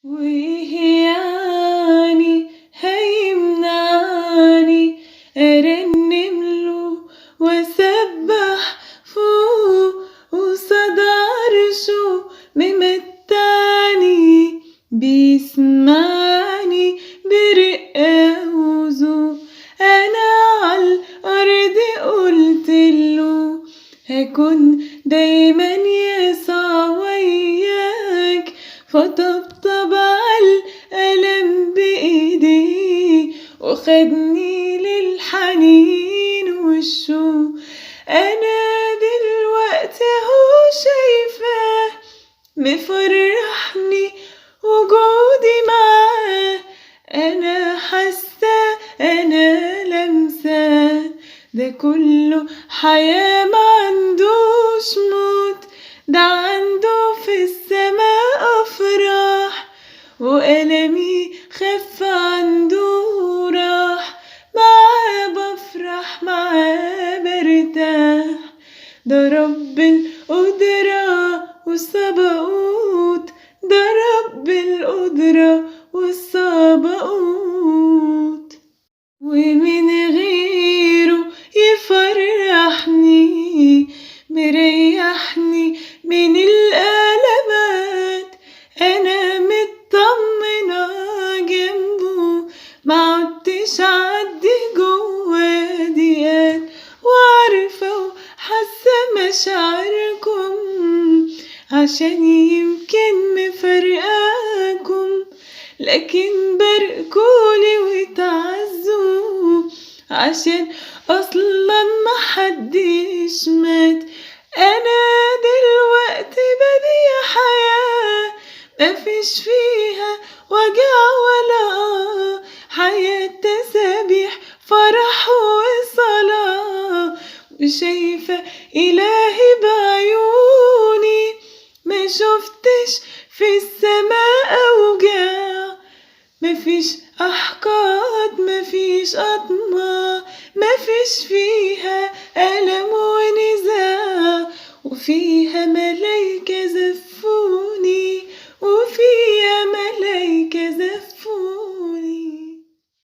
وإيه يعني هيمنعني أرنم له وأسبح فوق قصاد عرشه ممتعني بيسمعني برقة وذوق. أنا عالأرض قلتله هكون دايما يسوع وياك، فطبطب عالألم بإيديه وخدني للحنين والشوق. أنا دلوقتي اهو شايفاه مفرحني وجودي معاه، أنا حاسة أنا لمساه، ده كله حياة معندوش موت، ده عنده في السماء أفراح، وألمي خف عنده راح، معاه بفرح معاه برتاح. ده رب القدرة والصباؤوت، ده رب القدرة والصباؤوت، ومن غيره يفرحني مريحني من الألمات. أنا مطمنة جنبه معدتش عدي جوا ضيقات، وعارفة وحاسة مشاعركم عشان يمكن مفرقاكم، لكن باركولي وتعزوا عشان أصلا محدش مات. أنا دلوقتي بدي حياة مفيش فيها وجع ولا حياة تسابيح فرح وصلاة، وشايفة إلهي بعيوني ما شفتش في السماء أوجاع، مفيش أحقاد مفيش أطماع، مفيش فيها ألم ونزاع، وفيها ملايكة